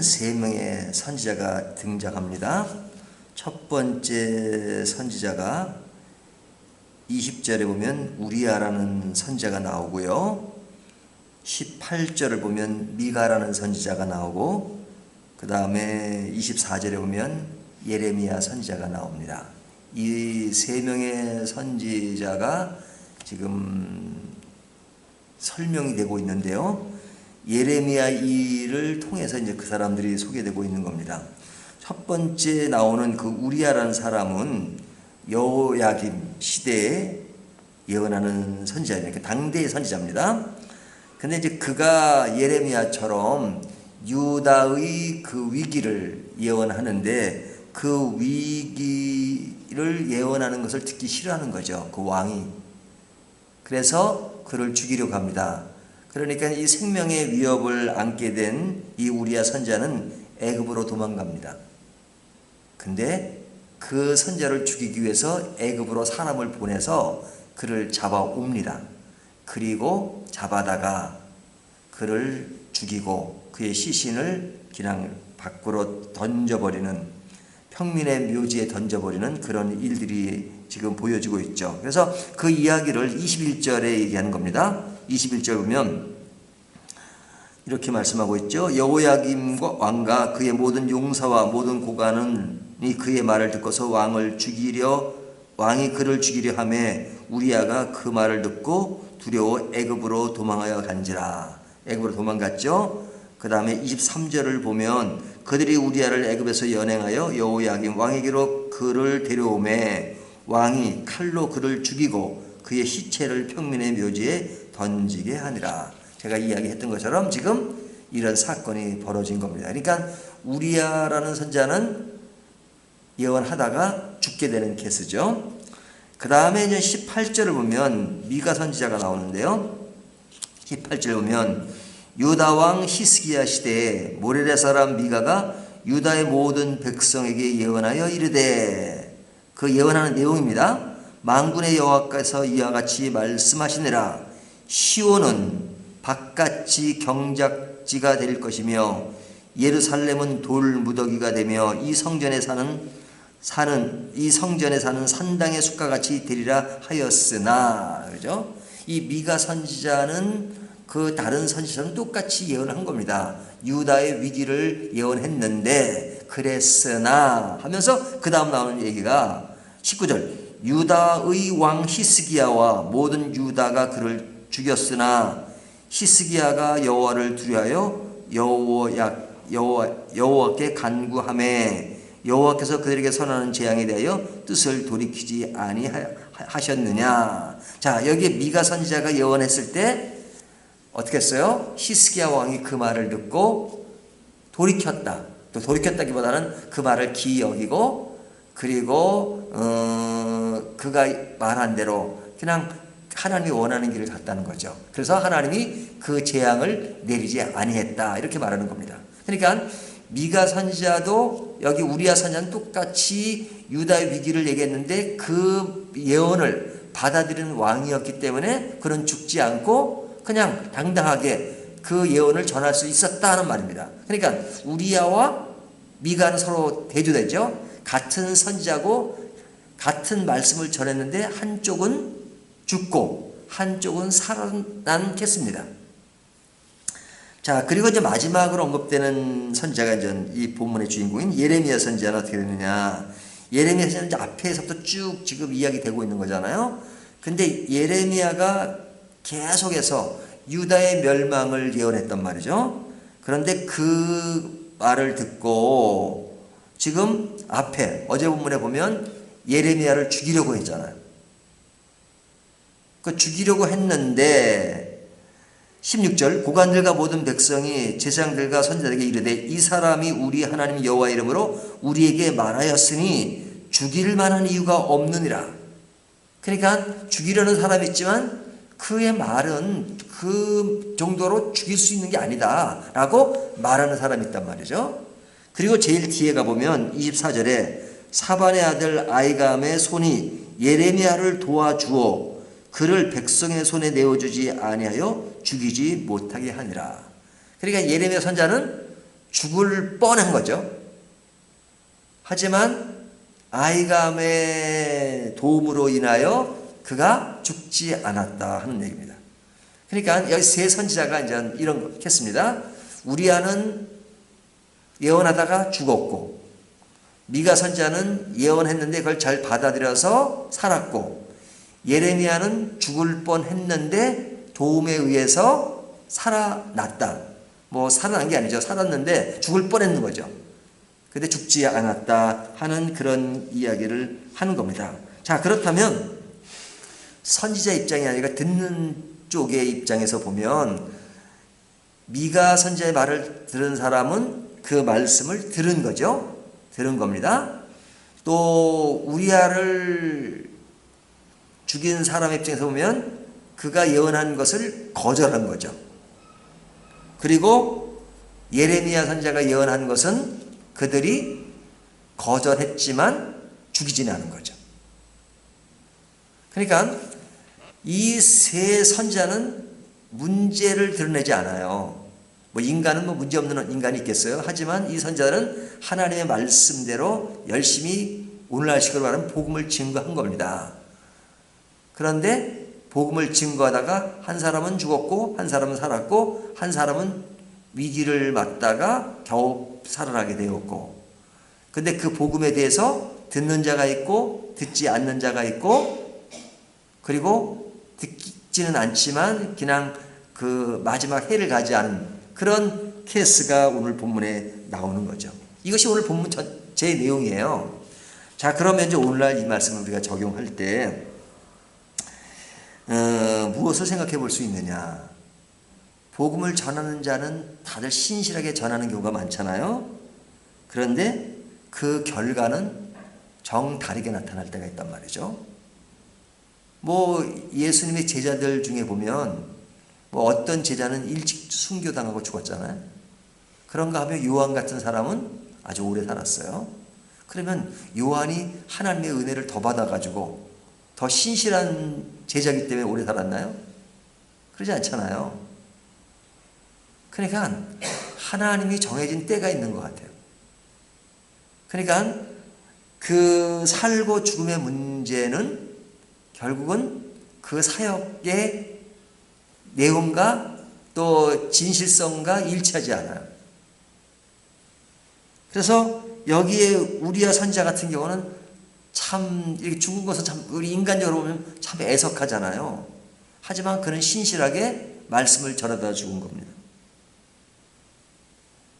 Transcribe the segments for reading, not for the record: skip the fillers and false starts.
세 명의 선지자가 등장합니다. 첫 번째 선지자가 20절에 보면 우리야라는 선지자가 나오고요. 18절을 보면 미가라는 선지자가 나오고, 그 다음에 24절에 보면 예레미야 선지자가 나옵니다. 이 세 명의 선지자가 지금 설명이 되고 있는데요. 예레미야 일을 통해서 이제 그 사람들이 소개되고 있는 겁니다. 첫 번째 나오는 그 우리야라는 사람은 여호야김 시대에 예언하는 선지자입니다. 당대의 선지자입니다. 근데 이제 그가 예레미야처럼 유다의 그 위기를 예언하는데, 그 위기를 예언하는 것을 듣기 싫어하는 거죠, 그 왕이. 그래서 그를 죽이려고 합니다. 그러니까 이 생명의 위협을 안게 된 이 우리야 선지자는 애굽으로 도망갑니다. 근데 그 선지자를 죽이기 위해서 애굽으로 사람을 보내서 그를 잡아옵니다. 그리고 잡아다가 그를 죽이고 그의 시신을 그냥 밖으로 던져버리는, 평민의 묘지에 던져버리는 그런 일들이 지금 보여지고 있죠. 그래서 그 이야기를 21절에 얘기하는 겁니다. 21절 보면 이렇게 말씀하고 있죠. 여호야김 왕과 그의 모든 용사와 모든 고관이 그의 말을 듣고서 왕이 그를 죽이려 하매 우리야가 그 말을 듣고 두려워 애굽으로 도망하여 간지라. 애굽으로 도망갔죠. 그 다음에 23절을 보면 그들이 우리야를 애굽에서 연행하여 여호야김 왕에게로 그를 데려오매 왕이 칼로 그를 죽이고 그의 시체를 평민의 묘지에 던지게 하니라. 제가 이야기했던 것처럼 지금 이런 사건이 벌어진 겁니다. 그러니까 우리야라는 선지자는 예언하다가 죽게 되는 케이스죠. 그 다음에 이제 18절을 보면 미가 선지자가 나오는데요. 18절 보면 유다 왕 히스기야 시대에 모레레 사람 미가가 유다의 모든 백성에게 예언하여 이르되, 그 예언하는 내용입니다. 만군의 여호와께서 이와 같이 말씀하시니라. 시온은 바깥이 경작지가 될 것이며 예루살렘은 돌 무더기가 되며 이 성전에 사는 산당의 숲과 같이 되리라 하였으나, 그죠? 이 미가 선지자는 그 다른 선지자는 똑같이 예언한 겁니다. 유다의 위기를 예언했는데 그랬으나 하면서 그 다음 나오는 얘기가 19절 유다의 왕 히스기야와 모든 유다가 그를 죽였으나 히스기야가 여호와를 두려하여 여호와께 간구하매 여호와께서 그들에게 선하는 재앙에 대하여 뜻을 돌이키지 아니하셨느냐. 자, 여기에 미가 선지자가 예언했을 때 어떻게 했어요? 히스기야 왕이 그 말을 듣고 돌이켰다. 또 돌이켰다기보다는 그 말을 기이 여기고, 그리고 그가 말한 대로 그냥 하나님이 원하는 길을 갔다는 거죠. 그래서 하나님이 그 재앙을 내리지 아니했다, 이렇게 말하는 겁니다. 그러니까 미가 선지자도 여기 우리야 선지자는 똑같이 유다의 위기를 얘기했는데 그 예언을 받아들이는 왕이었기 때문에 그는 죽지 않고 그냥 당당하게 그 예언을 전할 수 있었다는 말입니다. 그러니까 우리야와 미가는 서로 대조되죠. 같은 선지자고 같은 말씀을 전했는데 한쪽은 죽고 한쪽은 살아남겠습니다. 자, 그리고 이제 마지막으로 언급되는 선지자가 이제 이 본문의 주인공인 예레미야 선지자는 어떻게 되느냐. 예레미야 선지자는 이제 앞에서부터 쭉 지금 이야기되고 있는 거잖아요. 근데 예레미야가 계속해서 유다의 멸망을 예언했단 말이죠. 그런데 그 말을 듣고 지금 앞에 어제 본문에 보면 예레미야를 죽이려고 했잖아요. 그 죽이려고 했는데 16절 고관들과 모든 백성이 제사장들과 선지자들에게 이르되 이 사람이 우리 하나님 여호와 이름으로 우리에게 말하였으니 죽일 만한 이유가 없느니라. 그러니까 죽이려는 사람이 있지만 그의 말은 그 정도로 죽일 수 있는 게 아니다 라고 말하는 사람이 있단 말이죠. 그리고 제일 뒤에 가보면 24절에 사반의 아들 아이감의 손이 예레미야를 도와주어 그를 백성의 손에 내어주지 아니하여 죽이지 못하게 하니라. 그러니까 예레미야 선지자는 죽을 뻔한 거죠. 하지만 아이감의 도움으로 인하여 그가 죽지 않았다 하는 얘기입니다. 그러니까 여기 세 선지자가 이제 이런 거 했습니다. 우리아는 예언하다가 죽었고, 미가 선지자는 예언했는데 그걸 잘 받아들여서 살았고, 예레미야는 죽을 뻔했는데 도움에 의해서 살아났다. 뭐 살아난 게 아니죠. 살았는데 죽을 뻔했는 거죠. 근데 죽지 않았다 하는 그런 이야기를 하는 겁니다. 자, 그렇다면 선지자 입장이 아니라 듣는 쪽의 입장에서 보면 미가 선지자의 말을 들은 사람은 그 말씀을 들은 거죠. 들은 겁니다. 또 우리아를 죽인 사람의 입장에서 보면 그가 예언한 것을 거절한 거죠. 그리고 예레미야 선지자가 예언한 것은 그들이 거절했지만 죽이지는 않은 거죠. 그러니까 이 세 선지자는 문제를 드러내지 않아요. 뭐 인간은 뭐 문제 없는 인간이 있겠어요. 하지만 이 선지자는 하나님의 말씀대로 열심히 오늘날식으로 말하면 복음을 증거한 겁니다. 그런데 복음을 증거하다가 한 사람은 죽었고 한 사람은 살았고 한 사람은 위기를 맞다가 겨우 살아나게 되었고, 근데 그 복음에 대해서 듣는 자가 있고 듣지 않는 자가 있고, 그리고 듣지는 않지만 그냥 그 마지막 해를 가지 않은 그런 케이스가 오늘 본문에 나오는 거죠. 이것이 오늘 본문 전체의 내용이에요. 자, 그러면 이제 오늘날 이 말씀을 우리가 적용할 때 무엇을 생각해 볼 수 있느냐? 복음을 전하는 자는 다들 신실하게 전하는 경우가 많잖아요. 그런데 그 결과는 정 다르게 나타날 때가 있단 말이죠. 뭐 예수님의 제자들 중에 보면 뭐 어떤 제자는 일찍 순교당하고 죽었잖아요. 그런가 하면 요한 같은 사람은 아주 오래 살았어요. 그러면 요한이 하나님의 은혜를 더 받아가지고 더 신실한 제자이기 때문에 오래 살았나요? 그러지 않잖아요. 그러니까 하나님이 정해진 때가 있는 것 같아요. 그러니까 그 살고 죽음의 문제는 결국은 그 사역의 내용과 또 진실성과 일치하지 않아요. 그래서 여기에 우리아 선지자 같은 경우는 참 이렇게 죽은 것은 참 우리 인간적으로 보면 참 애석하잖아요. 하지만 그는 신실하게 말씀을 전하다 죽은 겁니다.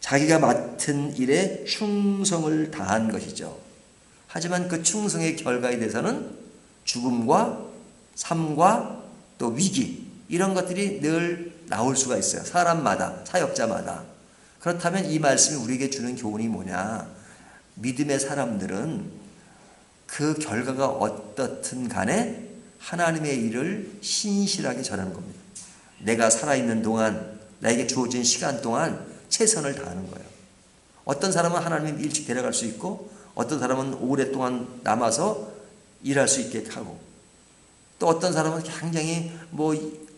자기가 맡은 일에 충성을 다한 것이죠. 하지만 그 충성의 결과에 대해서는 죽음과 삶과 또 위기, 이런 것들이 늘 나올 수가 있어요. 사람마다, 사역자마다. 그렇다면 이 말씀이 우리에게 주는 교훈이 뭐냐? 믿음의 사람들은 그 결과가 어떻든 간에 하나님의 일을 신실하게 전하는 겁니다. 내가 살아있는 동안, 나에게 주어진 시간 동안 최선을 다하는 거예요. 어떤 사람은 하나님이 일찍 데려갈 수 있고, 어떤 사람은 오랫동안 남아서 일할 수 있게 하고, 또 어떤 사람은 굉장히 뭐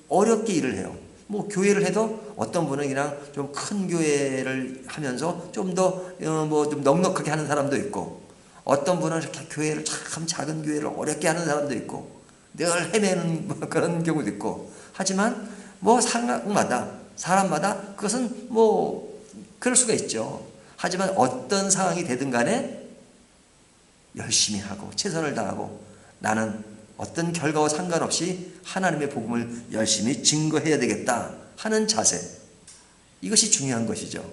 어렵게 일을 해요. 뭐 교회를 해도 어떤 분은 그냥 좀 큰 교회를 하면서 좀 더 뭐 좀 넉넉하게 하는 사람도 있고, 어떤 분은 이렇게 교회를 참 작은 교회를 어렵게 하는 사람도 있고, 늘 헤매는 그런 경우도 있고. 하지만 뭐 상황마다, 사람마다 그것은 뭐 그럴 수가 있죠. 하지만 어떤 상황이 되든 간에 열심히 하고 최선을 다하고 나는 어떤 결과와 상관없이 하나님의 복음을 열심히 증거해야 되겠다 하는 자세, 이것이 중요한 것이죠.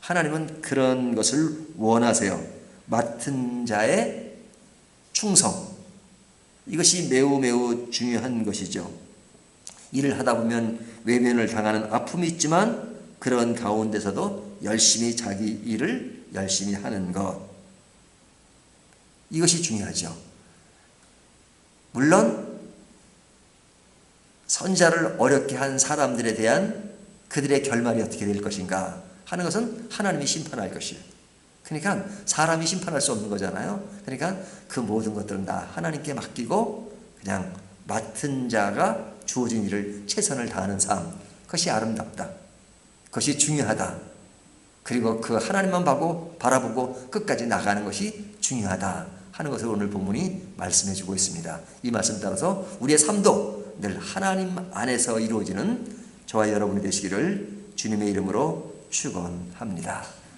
하나님은 그런 것을 원하세요. 맡은 자의 충성, 이것이 매우 매우 중요한 것이죠. 일을 하다 보면 외면을 당하는 아픔이 있지만 그런 가운데서도 열심히 자기 일을 열심히 하는 것, 이것이 중요하죠. 물론 선지자를 어렵게 한 사람들에 대한 그들의 결말이 어떻게 될 것인가 하는 것은 하나님이 심판할 것이에요. 그러니까 사람이 심판할 수 없는 거잖아요. 그러니까 그 모든 것들은 다 하나님께 맡기고 그냥 맡은 자가 주어진 일을 최선을 다하는 삶, 그것이 아름답다, 그것이 중요하다, 그리고 그 하나님만 바라보고 끝까지 나가는 것이 중요하다 하는 것을 오늘 본문이 말씀해 주고 있습니다. 이 말씀 따라서 우리의 삶도 늘 하나님 안에서 이루어지는 저와 여러분이 되시기를 주님의 이름으로 축원합니다.